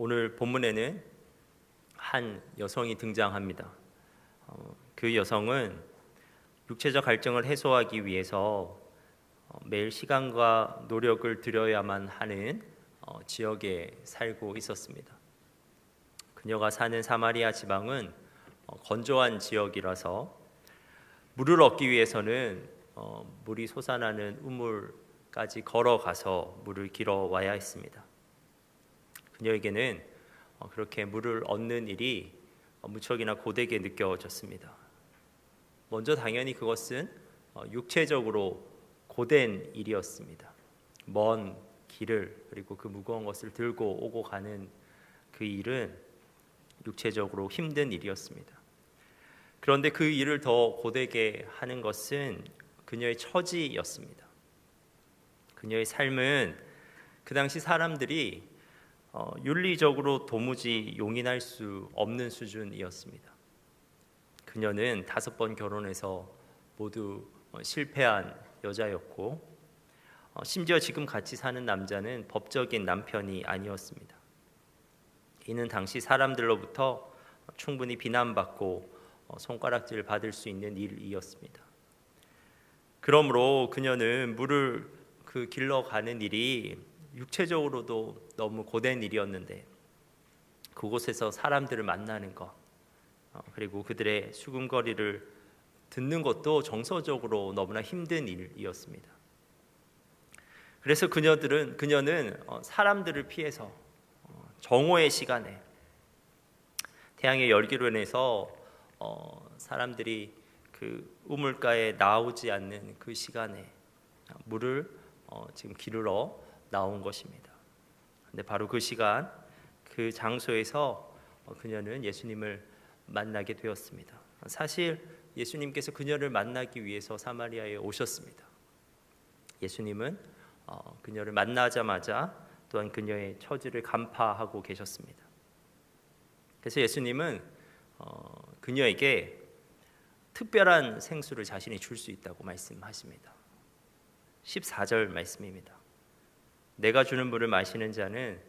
오늘 본문에는 한 여성이 등장합니다. 그 여성은 육체적 갈증을 해소하기 위해서 매일 시간과 노력을 들여야만 하는 지역에 살고 있었습니다. 그녀가 사는 사마리아 지방은 건조한 지역이라서 물을 얻기 위해서는 물이 솟아나는 우물까지 걸어가서 물을 길어 와야 했습니다. 그녀에게는 그렇게 물을 얻는 일이 무척이나 고되게 느껴졌습니다. 먼저 당연히 그것은 육체적으로 고된 일이었습니다. 먼 길을 그리고 그 무거운 것을 들고 오고 가는 그 일은 육체적으로 힘든 일이었습니다. 그런데 그 일을 더 고되게 하는 것은 그녀의 처지였습니다. 그녀의 삶은 그 당시 사람들이 윤리적으로 도무지 용인할 수 없는 수준이었습니다. 그녀는 5번 결혼해서 모두 실패한 여자였고 심지어 지금 같이 사는 남자는 법적인 남편이 아니었습니다. 이는 당시 사람들로부터 충분히 비난받고 손가락질을 받을 수 있는 일이었습니다. 그러므로 그녀는 물을 길러 가는 일이 육체적으로도 너무 고된 일이었는데 그곳에서 사람들을 만나는 것 그리고 그들의 수군거리를 듣는 것도 정서적으로 너무나 힘든 일이었습니다. 그래서 그녀는 사람들을 피해서 정오의 시간에 태양의 열기로 인해서 사람들이 그 우물가에 나오지 않는 그 시간에 물을 지금 기르러 나온 것입니다. 근데 바로 그 시간, 그 장소에서 그녀는 예수님을 만나게 되었습니다. 사실 예수님께서 그녀를 만나기 위해서 사마리아에 오셨습니다. 예수님은 그녀를 만나자마자 또한 그녀의 처지를 간파하고 계셨습니다. 그래서 예수님은 그녀에게 특별한 생수를 자신이 줄 수 있다고 말씀하십니다. 14절 말씀입니다. 내가 주는 물을 마시는 자는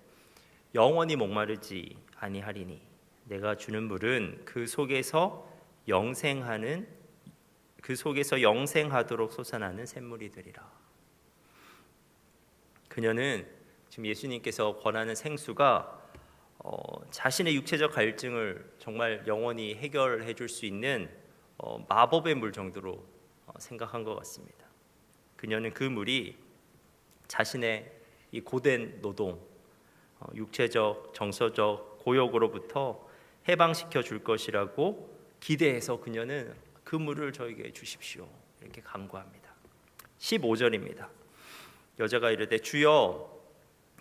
영원히 목마르지 아니하리니 내가 주는 물은 그 속에서 영생하도록 솟아나는 샘물이 되리라. 그녀는 지금 예수님께서 권하는 생수가 자신의 육체적 갈증을 정말 영원히 해결해 줄 수 있는 마법의 물 정도로 생각한 것 같습니다. 그녀는 그 물이 자신의 이 고된 노동, 육체적, 정서적 고역으로부터 해방시켜 줄 것이라고 기대해서 그녀는 그 물을 저에게 주십시오 이렇게 간구합니다. 15절입니다. 여자가 이르되 주여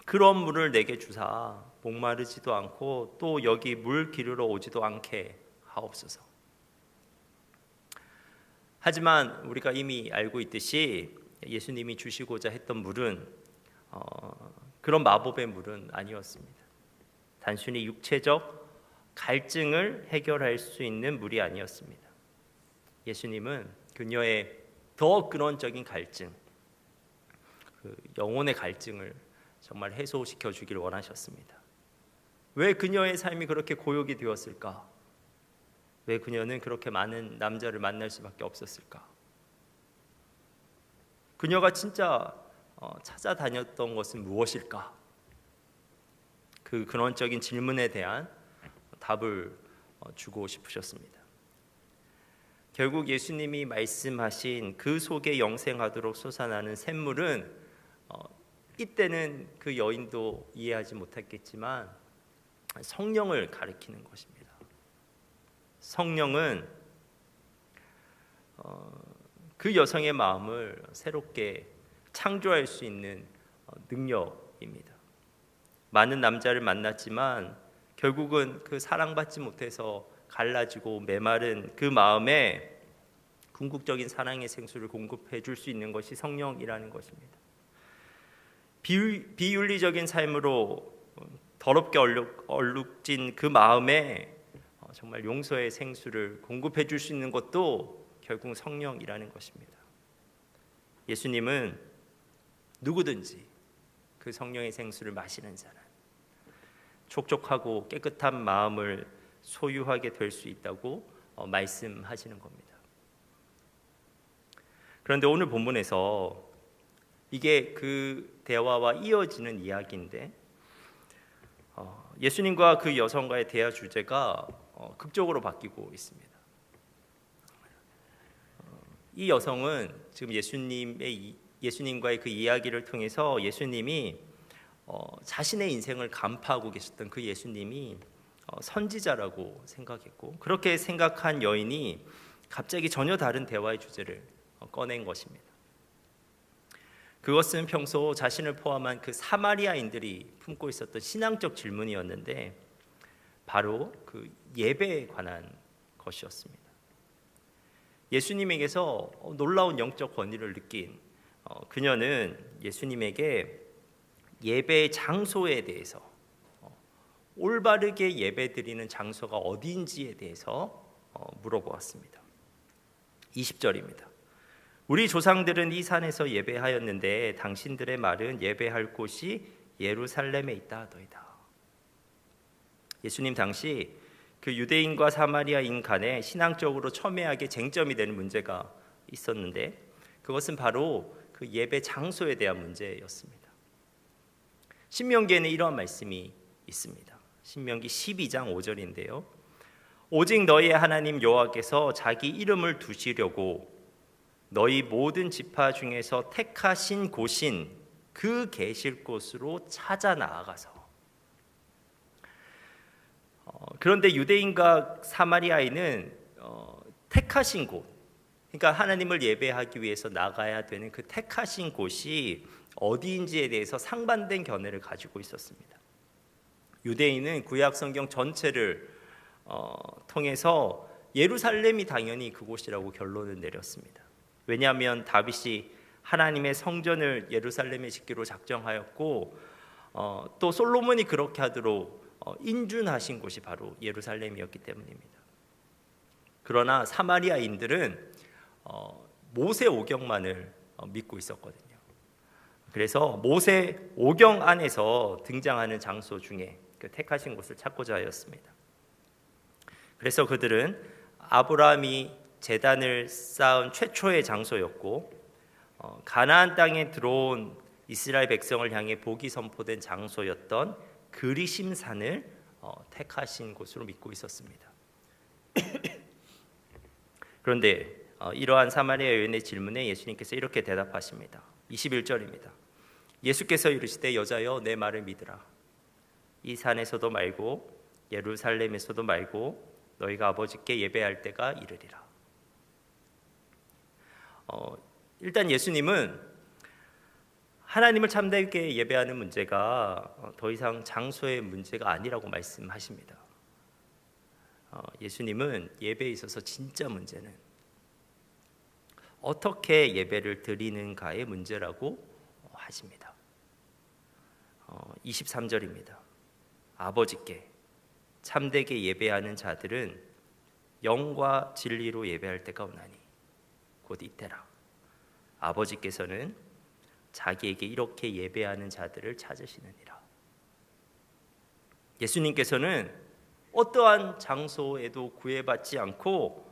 그런 물을 내게 주사 목마르지도 않고 또 여기 물 기르러 오지도 않게 하옵소서. 하지만 우리가 이미 알고 있듯이 예수님이 주시고자 했던 물은 그런 마법의 물은 아니었습니다. 단순히 육체적 갈증을 해결할 수 있는 물이 아니었습니다. 예수님은 그녀의 더 근원적인 갈증, 그 영혼의 갈증을 정말 해소시켜 주길 원하셨습니다. 왜 그녀의 삶이 그렇게 고역이 되었을까? 왜 그녀는 그렇게 많은 남자를 만날 수밖에 없었을까? 그녀가 진짜 찾아다녔던 것은 무엇일까? 그 근원적인 질문에 대한 답을 주고 싶으셨습니다. 결국 예수님이 말씀하신 그 속에 영생하도록 솟아나는 샘물은 이때는 그 여인도 이해하지 못했겠지만 성령을 가리키는 것입니다. 성령은 그 여성의 마음을 새롭게 창조할 수 있는 능력입니다. 많은 남자를 만났지만 결국은 그 사랑받지 못해서 갈라지고 메마른 그 마음에 궁극적인 사랑의 생수를 공급해 줄 수 있는 것이 성령이라는 것입니다. 비윤리적인 삶으로 더럽게 얼룩진 그 마음에 정말 용서의 생수를 공급해 줄 수 있는 것도 결국 성령이라는 것입니다. 예수님은 누구든지 그 성령의 생수를 마시는 자는 촉촉하고 깨끗한 마음을 소유하게 될 수 있다고 말씀하시는 겁니다. 그런데 오늘 본문에서 이게 그 대화와 이어지는 이야기인데 예수님과 그 여성과의 대화 주제가 극적으로 바뀌고 있습니다. 이 여성은 지금 예수님과의 그 이야기를 통해서 예수님이 자신의 인생을 간파하고 계셨던 그 예수님이 선지자라고 생각했고, 그렇게 생각한 여인이 갑자기 전혀 다른 대화의 주제를 꺼낸 것입니다. 그것은 평소 자신을 포함한 그 사마리아인들이 품고 있었던 신앙적 질문이었는데 바로 그 예배에 관한 것이었습니다. 예수님에게서 놀라운 영적 권위를 느낀 그녀는 예수님에게 예배의 장소에 대해서, 올바르게 예배드리는 장소가 어디인지에 대해서 물어보았습니다. 20절입니다. 우리 조상들은 이 산에서 예배하였는데 당신들의 말은 예배할 곳이 예루살렘에 있다 하더이다. 예수님 당시 그 유대인과 사마리아인 간에 신앙적으로 첨예하게 쟁점이 되는 문제가 있었는데 그것은 바로 그 예배 장소에 대한 문제였습니다. 신명기에는 이러한 말씀이 있습니다. 신명기 12장 5절인데요. 오직 너희의 하나님 여호와께서 자기 이름을 두시려고 너희 모든 지파 중에서 택하신 곳인 그 계실 곳으로 찾아 나아가서. 그런데 유대인과 사마리아인은 택하신 곳, 그러니까 하나님을 예배하기 위해서 나가야 되는 그 택하신 곳이 어디인지에 대해서 상반된 견해를 가지고 있었습니다. 유대인은 구약 성경 전체를 통해서 예루살렘이 당연히 그곳이라고 결론을 내렸습니다. 왜냐하면 다윗이 하나님의 성전을 예루살렘에 짓기로 작정하였고 또 솔로몬이 그렇게 하도록 인준하신 곳이 바로 예루살렘이었기 때문입니다. 그러나 사마리아인들은 모세 오경만을 믿고 있었거든요. 그래서 모세 오경 안에서 등장하는 장소 중에 그 택하신 곳을 찾고자 하였습니다. 그래서 그들은 아브라함이 제단을 쌓은 최초의 장소였고 가나안 땅에 들어온 이스라엘 백성을 향해 복이 선포된 장소였던 그리심산을 택하신 곳으로 믿고 있었습니다. 그런데 이러한 사마리아 여인의 질문에 예수님께서 이렇게 대답하십니다. 21절입니다. 예수께서 이르시되 여자여 내 말을 믿으라. 이 산에서도 말고 예루살렘에서도 말고 너희가 아버지께 예배할 때가 이르리라. 일단 예수님은 하나님을 참되게 예배하는 문제가 더 이상 장소의 문제가 아니라고 말씀하십니다. 예수님은 예배에 있어서 진짜 문제는 어떻게 예배를 드리는가의 문제라고 하십니다. 23절입니다. 아버지께 참되게 예배하는 자들은 영과 진리로 예배할 때가 오나니 곧 이때라. 아버지께서는 자기에게 이렇게 예배하는 자들을 찾으시느니라. 예수님께서는 어떠한 장소에도 구애받지 않고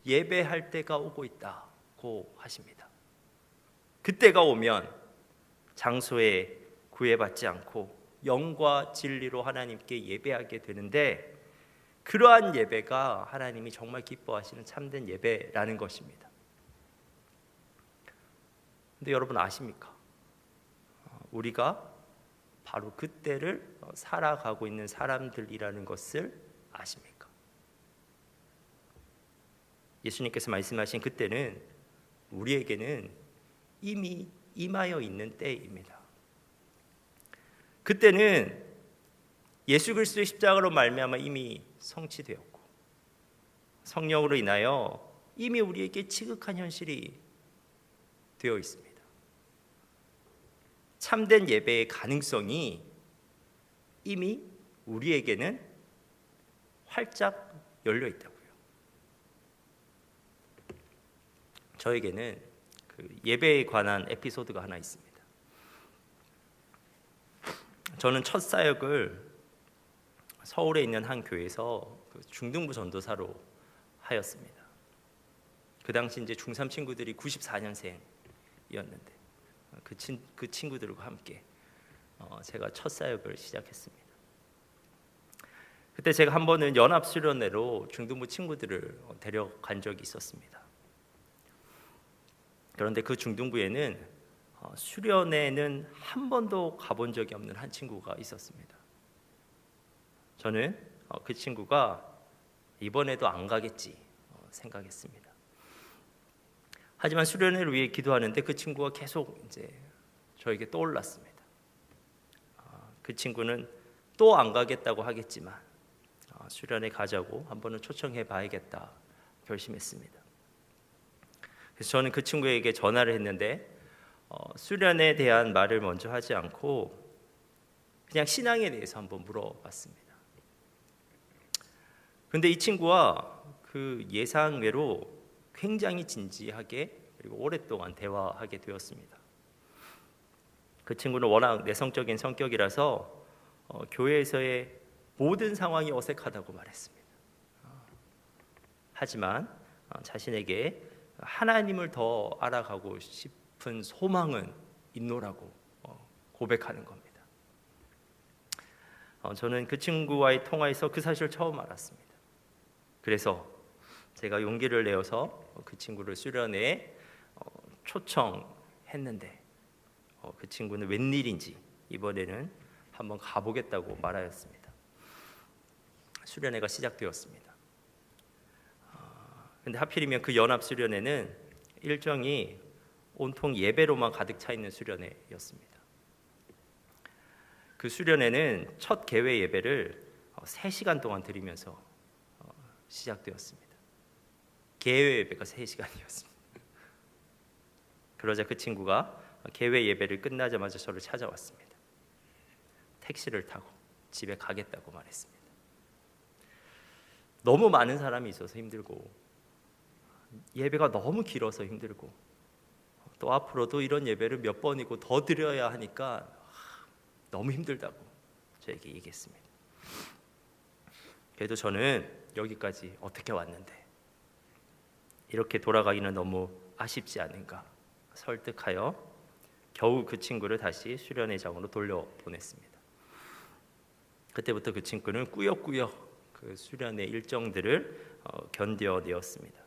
예배할 때가 오고 있다고 하십니다. 그때가 오면 장소에 구애받지 않고 영과 진리로 하나님께 예배하게 되는데 그러한 예배가 하나님이 정말 기뻐하시는 참된 예배라는 것입니다. 근데 여러분 아십니까? 우리가 바로 그때를 살아가고 있는 사람들이라는 것을 아십니까? 예수님께서 말씀하신 그때는 우리에게는 이미 임하여 있는 때입니다. 그때는 예수 그리스도의 십자가로 말미암아 이미 성취되었고 성령으로 인하여 이미 우리에게 지극한 현실이 되어 있습니다. 참된 예배의 가능성이 이미 우리에게는 활짝 열려 있다고요. 저에게는 그 예배에 관한 에피소드가 하나 있습니다. 저는 첫 사역을 서울에 있는 한 교회에서 그 중등부 전도사로 하였습니다. 그 당시 이제 중3 친구들이 94년생이었는데 그 친구들과 함께 제가 첫 사역을 시작했습니다. 그때 제가 한 번은 연합 수련회로 중등부 친구들을 데려간 적이 있었습니다. 그런데 그 중등부에는 수련회는 한 번도 가본 적이 없는 한 친구가 있었습니다. 저는 그 친구가 이번에도 안 가겠지 생각했습니다. 하지만 수련회를 위해 기도하는데 그 친구가 계속 이제 저에게 떠올랐습니다. 그 친구는 또 안 가겠다고 하겠지만 수련회 가자고 한번은 초청해 봐야겠다 결심했습니다. 그래서 저는 그 친구에게 전화를 했는데 수련에 대한 말을 먼저 하지 않고 그냥 신앙에 대해서 한번 물어봤습니다. 근데 이 친구와 그 예상외로 굉장히 진지하게 그리고 오랫동안 대화하게 되었습니다. 그 친구는 워낙 내성적인 성격이라서 교회에서의 모든 상황이 어색하다고 말했습니다. 하지만 자신에게 하나님을 더 알아가고 싶은 소망은 있노라고 고백하는 겁니다. 저는 그 친구와의 통화에서 그 사실을 처음 알았습니다. 그래서 제가 용기를 내어서 그 친구를 수련회에 초청했는데 그 친구는 웬일인지 이번에는 한번 가보겠다고 말하였습니다. 수련회가 시작되었습니다. 근데 하필이면 그 연합 수련회는 일정이 온통 예배로만 가득 차 있는 수련회였습니다. 그 수련회는 첫 개회 예배를 3시간 동안 드리면서 시작되었습니다. 개회 예배가 3시간이었습니다. 그러자 그 친구가 개회 예배를 끝나자마자 저를 찾아왔습니다. 택시를 타고 집에 가겠다고 말했습니다. 너무 많은 사람이 있어서 힘들고 예배가 너무 길어서 힘들고 또 앞으로도 이런 예배를 몇 번이고 더 드려야 하니까 너무 힘들다고 저에게 얘기했습니다. 그래도 저는 여기까지 어떻게 왔는데 이렇게 돌아가기는 너무 아쉽지 않은가 설득하여 겨우 그 친구를 다시 수련회장으로 돌려보냈습니다. 그때부터 그 친구는 꾸역꾸역 그 수련회 일정들을 견뎌내었습니다.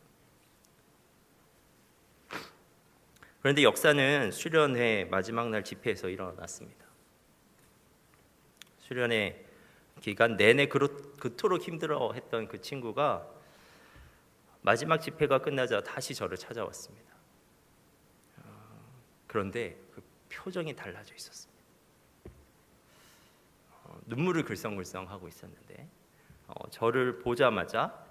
그런데 역사는 수련회 마지막 날 집회에서 일어났습니다. 수련회 기간 내내 그토록 힘들어했던 그 친구가 마지막 집회가 끝나자 다시 저를 찾아왔습니다. 그런데 그 표정이 달라져 있었습니다. 눈물을 글썽글썽하고 있었는데 저를 보자마자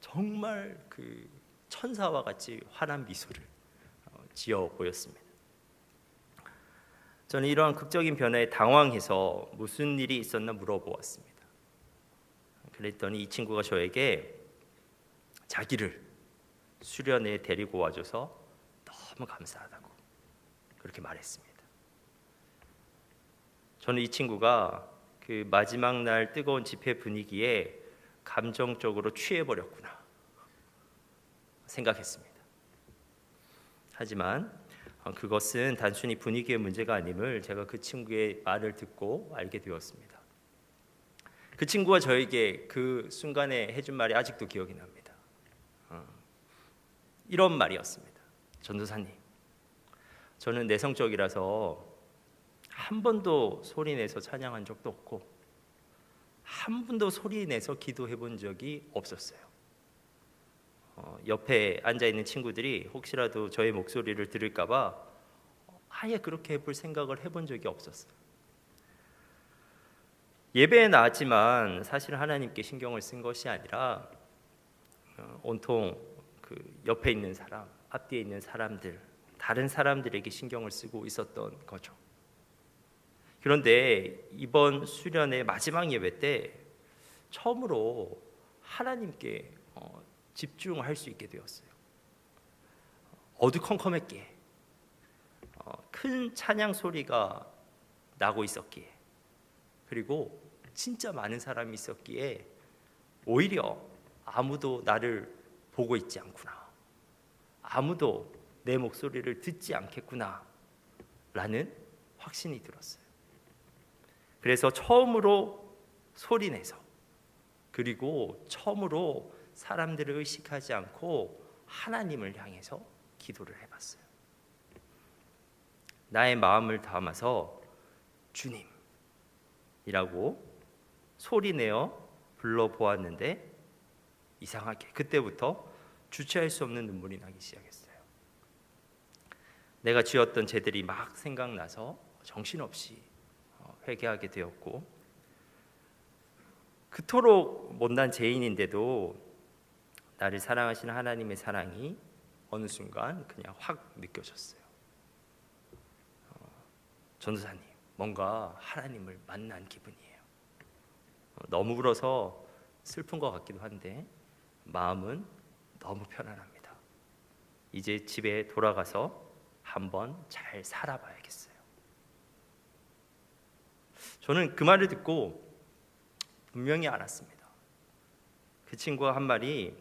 정말 그 천사와 같이 환한 미소를 지어 보였습니다. 저는 이러한 극적인 변화에 당황해서 무슨 일이 있었나 물어보았습니다. 그랬더니 이 친구가 저에게 자기를 수련회에 데리고 와줘서 너무 감사하다고 그렇게 말했습니다. 저는 이 친구가 그 마지막 날 뜨거운 집회 분위기에 감정적으로 취해버렸구나 생각했습니다. 하지만 그것은 단순히 분위기의 문제가 아님을 제가 그 친구의 말을 듣고 알게 되었습니다. 그 친구가 저에게 그 순간에 해준 말이 아직도 기억이 납니다. 이런 말이었습니다. 전도사님, 저는 내성적이라서 한 번도 소리내서 찬양한 적도 없고 한 번도 소리내서 기도해 본 적이 없었어요. 옆에 앉아있는 친구들이 혹시라도 저의 목소리를 들을까 봐 아예 그렇게 해볼 생각을 해본 적이 없었어요. 예배에 나왔지만 사실 하나님께 신경을 쓴 것이 아니라 온통 그 옆에 있는 사람, 앞뒤에 있는 사람들, 다른 사람들에게 신경을 쓰고 있었던 거죠. 그런데 이번 수련의 마지막 예배 때 처음으로 하나님께 집중할 수 있게 되었어요. 어두컴컴했기에 큰 찬양 소리가 나고 있었기에 그리고 진짜 많은 사람이 있었기에 오히려 아무도 나를 보고 있지 않구나, 아무도 내 목소리를 듣지 않겠구나 라는 확신이 들었어요. 그래서 처음으로 소리내서, 그리고 처음으로 사람들을 의식하지 않고 하나님을 향해서 기도를 해봤어요. 나의 마음을 담아서 주님이라고 소리내어 불러보았는데 이상하게 그때부터 주체할 수 없는 눈물이 나기 시작했어요. 내가 지었던 죄들이 막 생각나서 정신없이 회개하게 되었고, 그토록 못난 죄인인데도 나를 사랑하시는 하나님의 사랑이 어느 순간 그냥 확 느껴졌어요. 전도사님, 뭔가 하나님을 만난 기분이에요. 너무 울어서 슬픈 것 같기도 한데 마음은 너무 편안합니다. 이제 집에 돌아가서 한번 잘 살아봐야겠어요. 저는 그 말을 듣고 분명히 알았습니다. 그 친구가 한 말이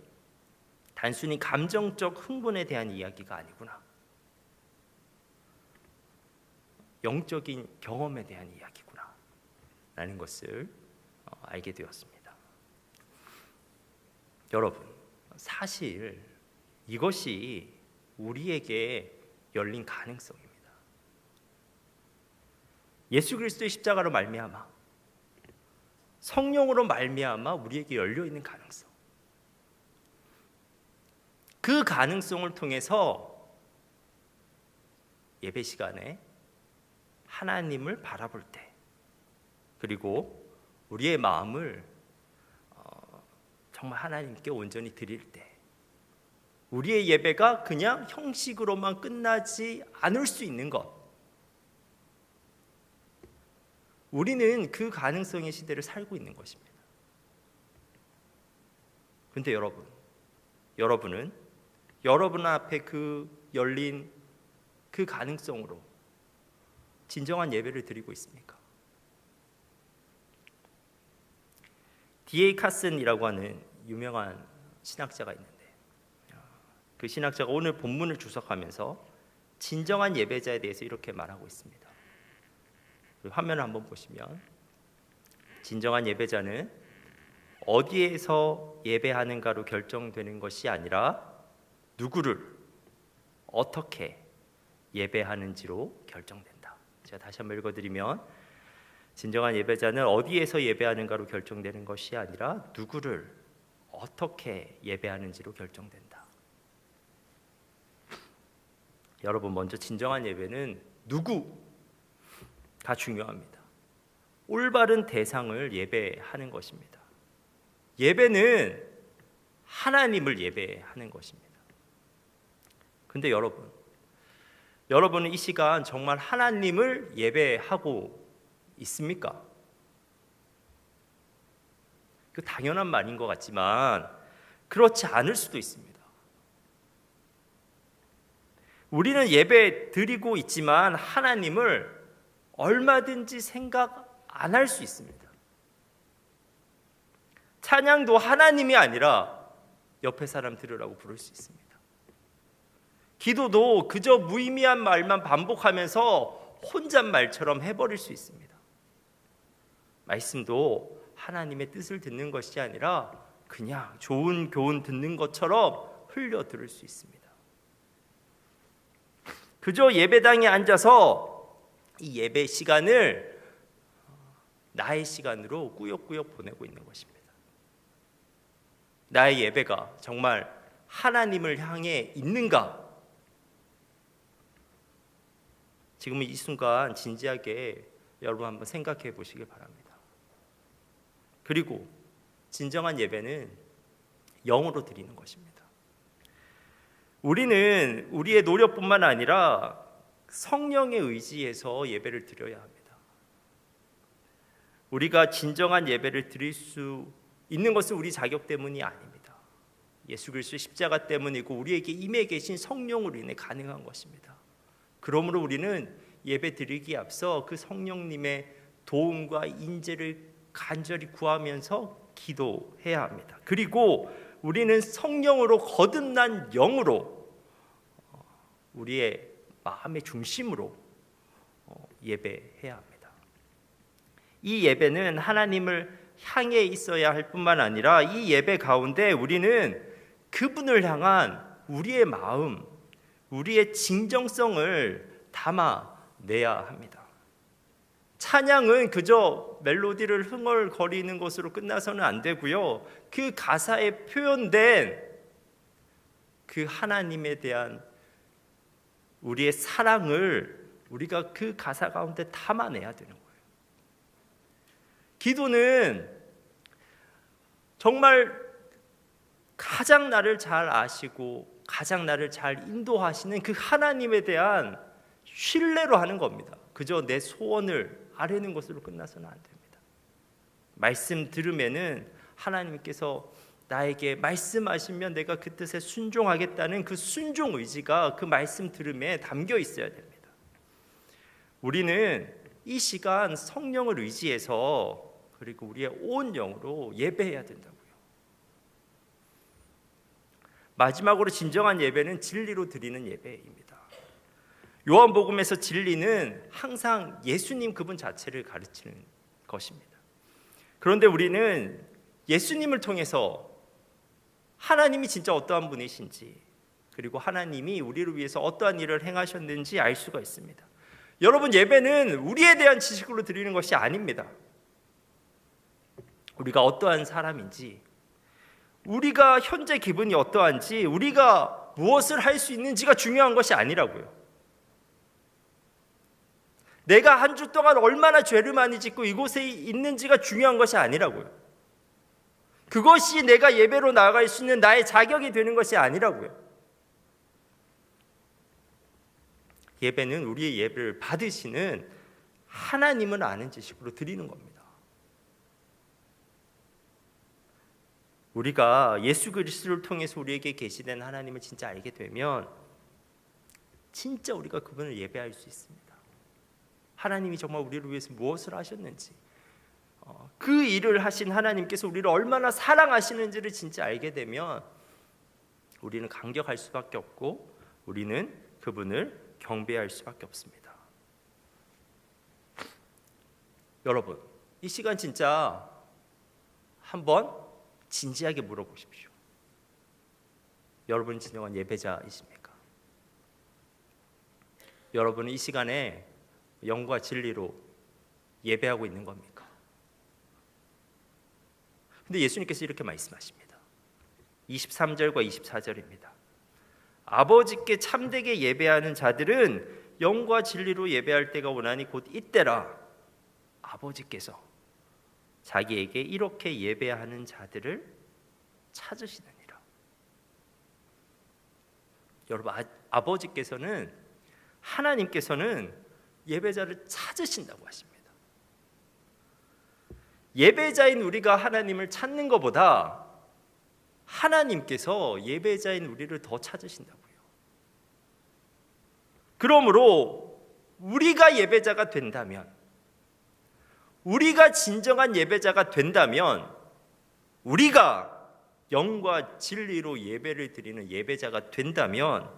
단순히 감정적 흥분에 대한 이야기가 아니구나, 영적인 경험에 대한 이야기구나 라는 것을 알게 되었습니다. 여러분, 사실 이것이 우리에게 열린 가능성입니다. 예수 그리스도의 십자가로 말미암아, 성령으로 말미암아 우리에게 열려있는 가능성, 그 가능성을 통해서 예배 시간에 하나님을 바라볼 때, 그리고 우리의 마음을 정말 하나님께 온전히 드릴 때, 우리의 예배가 그냥 형식으로만 끝나지 않을 수 있는 것, 우리는 그 가능성의 시대를 살고 있는 것입니다. 그런데 여러분은 여러분 앞에 그 열린 그 가능성으로 진정한 예배를 드리고 있습니까? D.A. 카슨이라고 하는 유명한 신학자가 있는데, 그 신학자가 오늘 본문을 주석하면서 진정한 예배자에 대해서 이렇게 말하고 있습니다. 화면을 한번 보시면, 진정한 예배자는 어디에서 예배하는가로 결정되는 것이 아니라 누구를 어떻게 예배하는지로 결정된다. 제가 다시 한번 읽어드리면, 진정한 예배자는 어디에서 예배하는가로 결정되는 것이 아니라 누구를 어떻게 예배하는지로 결정된다. 여러분, 먼저 진정한 예배는 누구가 중요합니다. 올바른 대상을 예배하는 것입니다. 예배는 하나님을 예배하는 것입니다. 근데 여러분은 이 시간 정말 하나님을 예배하고 있습니까? 그 당연한 말인 것 같지만 그렇지 않을 수도 있습니다. 우리는 예배 드리고 있지만 하나님을 얼마든지 생각 안 할 수 있습니다. 찬양도 하나님이 아니라 옆에 사람 들으라고 부를 수 있습니다. 기도도 그저 무의미한 말만 반복하면서 혼잣말처럼 해버릴 수 있습니다. 말씀도 하나님의 뜻을 듣는 것이 아니라 그냥 좋은 교훈 듣는 것처럼 흘려 들을 수 있습니다. 그저 예배당에 앉아서 이 예배 시간을 나의 시간으로 꾸역꾸역 보내고 있는 것입니다. 나의 예배가 정말 하나님을 향해 있는가? 지금 이 순간 진지하게 여러분 한번 생각해 보시길 바랍니다. 그리고 진정한 예배는 영으로 드리는 것입니다. 우리는 우리의 노력뿐만 아니라 성령의 의지에서 예배를 드려야 합니다. 우리가 진정한 예배를 드릴 수 있는 것은 우리 자격 때문이 아닙니다. 예수 그리스도의 십자가 때문이고 우리에게 임해 계신 성령으로 인해 가능한 것입니다. 그러므로 우리는 예배 드리기에 앞서 그 성령님의 도움과 인재를 간절히 구하면서 기도해야 합니다. 그리고 우리는 성령으로 거듭난 영으로 우리의 마음의 중심으로 예배해야 합니다. 이 예배는 하나님을 향해 있어야 할 뿐만 아니라 이 예배 가운데 우리는 그분을 향한 우리의 마음, 우리의 진정성을 담아내야 합니다. 찬양은 그저 멜로디를 흥얼거리는 것으로 끝나서는 안 되고요. 그 가사에 표현된 그 하나님에 대한 우리의 사랑을 우리가 그 가사 가운데 담아내야 되는 거예요. 기도는 정말 가장 나를 잘 아시고 가장 나를 잘 인도하시는 그 하나님에 대한 신뢰로 하는 겁니다. 그저 내 소원을 아뢰는 것으로 끝나서는 안 됩니다. 말씀 들으면은 하나님께서 나에게 말씀하시면 내가 그 뜻에 순종하겠다는 그 순종 의지가 그 말씀 들음에 담겨 있어야 됩니다. 우리는 이 시간 성령을 의지해서 그리고 우리의 온 영으로 예배해야 된다고요. 마지막으로 진정한 예배는 진리로 드리는 예배입니다. 요한복음에서 진리는 항상 예수님 그분 자체를 가르치는 것입니다. 그런데 우리는 예수님을 통해서 하나님이 진짜 어떠한 분이신지 그리고 하나님이 우리를 위해서 어떠한 일을 행하셨는지 알 수가 있습니다. 여러분, 예배는 우리에 대한 지식으로 드리는 것이 아닙니다. 우리가 어떠한 사람인지, 우리가 현재 기분이 어떠한지, 우리가 무엇을 할 수 있는지가 중요한 것이 아니라고요. 내가 한 주 동안 얼마나 죄를 많이 짓고 이곳에 있는지가 중요한 것이 아니라고요. 그것이 내가 예배로 나아갈 수 있는 나의 자격이 되는 것이 아니라고요. 예배는 우리의 예배를 받으시는 하나님을 아는 지식으로 드리는 겁니다. 우리가 예수 그리스도를 통해서 우리에게 계시된 하나님을 진짜 알게 되면 진짜 우리가 그분을 예배할 수 있습니다. 하나님이 정말 우리를 위해서 무엇을 하셨는지, 그 일을 하신 하나님께서 우리를 얼마나 사랑하시는지를 진짜 알게 되면 우리는 감격할 수밖에 없고 우리는 그분을 경배할 수밖에 없습니다. 여러분, 이 시간 진짜 한번 진지하게 물어보십시오. 여러분은 진정한 예배자이십니까? 여러분은 이 시간에 영과 진리로 예배하고 있는 겁니까? 근데 예수님께서 이렇게 말씀하십니다. 23절과 24절입니다. 아버지께 참되게 예배하는 자들은 영과 진리로 예배할 때가 오나니 곧 이때라. 아버지께서 자기에게 이렇게 예배하는 자들을 찾으시느니라. 여러분, 아버지께서는, 하나님께서는 예배자를 찾으신다고 하십니다. 예배자인 우리가 하나님을 찾는 것보다 하나님께서 예배자인 우리를 더 찾으신다고요. 그러므로 우리가 예배자가 된다면, 우리가 진정한 예배자가 된다면, 우리가 영과 진리로 예배를 드리는 예배자가 된다면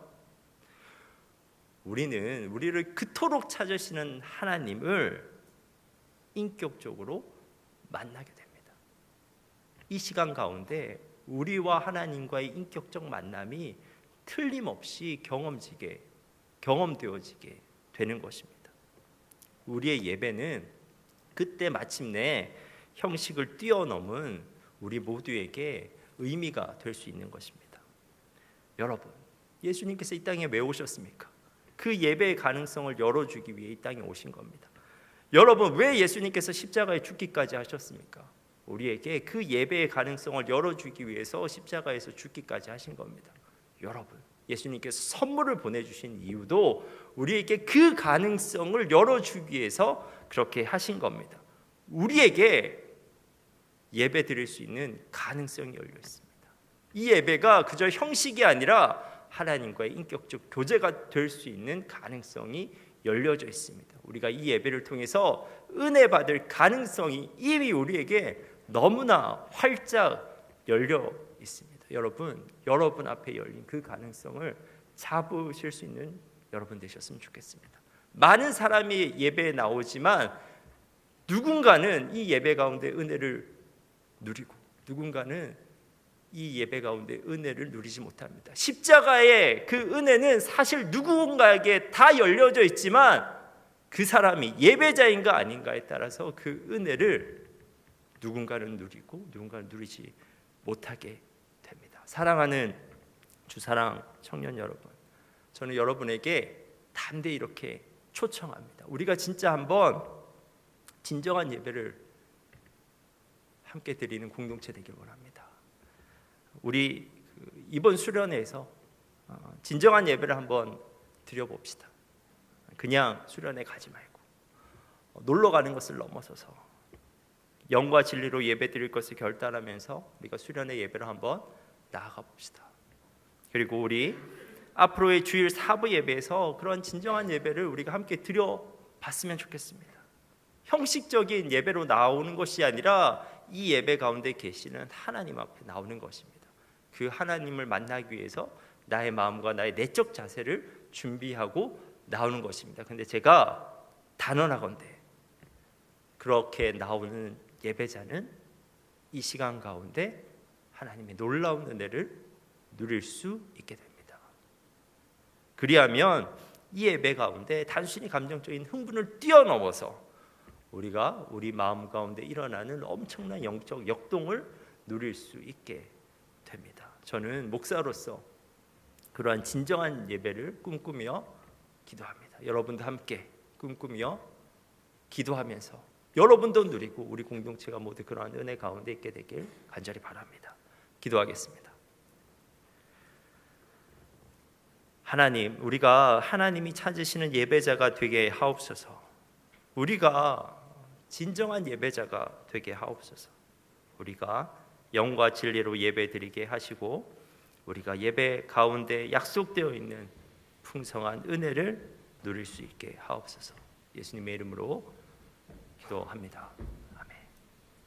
우리는 우리를 그토록 찾으시는 하나님을 인격적으로 만나게 됩니다. 이 시간 가운데 우리와 하나님과의 인격적 만남이 틀림없이 경험되어지게 되는 것입니다. 우리의 예배는 그때 마침내 형식을 뛰어넘은 우리 모두에게 의미가 될 수 있는 것입니다. 여러분, 예수님께서 이 땅에 왜 오셨습니까? 그 예배의 가능성을 열어주기 위해 이 땅에 오신 겁니다. 여러분, 왜 예수님께서 십자가에 죽기까지 하셨습니까? 우리에게 그 예배의 가능성을 열어주기 위해서 십자가에서 죽기까지 하신 겁니다. 여러분, 예수님께서 선물을 보내주신 이유도 우리에게 그 가능성을 열어주기 위해서 그렇게 하신 겁니다. 우리에게 예배 드릴 수 있는 가능성이 열려 있습니다. 이 예배가 그저 형식이 아니라 하나님과의 인격적 교제가 될 수 있는 가능성이 열려져 있습니다. 우리가 이 예배를 통해서 은혜 받을 가능성이 이미 우리에게 너무나 활짝 열려 있습니다. 여러분 앞에 열린 그 가능성을 잡으실 수 있는 여러분 되셨으면 좋겠습니다. 많은 사람이 예배에 나오지만 누군가는 이 예배 가운데 은혜를 누리고 누군가는 이 예배 가운데 은혜를 누리지 못합니다. 십자가의 그 은혜는 사실 누군가에게 다 열려져 있지만 그 사람이 예배자인가 아닌가에 따라서 그 은혜를 누군가는 누리고 누군가는 누리지 못하게 됩니다. 사랑하는 주사랑 청년 여러분, 저는 여러분에게 담대히 이렇게 초청합니다. 우리가 진짜 한번 진정한 예배를 함께 드리는 공동체 되길 원합니다. 우리 이번 수련회에서 진정한 예배를 한번 드려봅시다. 그냥 수련회 가지 말고 놀러 가는 것을 넘어서서 영과 진리로 예배 드릴 것을 결단하면서 우리가 수련회 예배를 한번 나아가 봅시다. 그리고 우리 앞으로의 주일 4부 예배에서 그런 진정한 예배를 우리가 함께 드려봤으면 좋겠습니다. 형식적인 예배로 나오는 것이 아니라 이 예배 가운데 계시는 하나님 앞에 나오는 것입니다. 그 하나님을 만나기 위해서 나의 마음과 나의 내적 자세를 준비하고 나오는 것입니다. 근데 제가 단언하건대 그렇게 나오는 예배자는 이 시간 가운데 하나님의 놀라운 은혜를 누릴 수 있게 됩니다. 그리하면 이 예배 가운데 단순히 감정적인 흥분을 뛰어넘어서 우리가 우리 마음 가운데 일어나는 엄청난 영적 역동을 누릴 수 있게 됩니다. 저는 목사로서 그러한 진정한 예배를 꿈꾸며 기도합니다. 여러분도 함께 꿈꾸며 기도하면서 여러분도 누리고 우리 공동체가 모두 그러한 은혜 가운데 있게 되길 간절히 바랍니다. 기도하겠습니다. 하나님, 우리가 하나님이 찾으시는 예배자가 되게 하옵소서. 우리가 진정한 예배자가 되게 하옵소서. 우리가 영과 진리로 예배드리게 하시고 우리가 예배 가운데 약속되어 있는 풍성한 은혜를 누릴 수 있게 하옵소서. 예수님의 이름으로 기도합니다.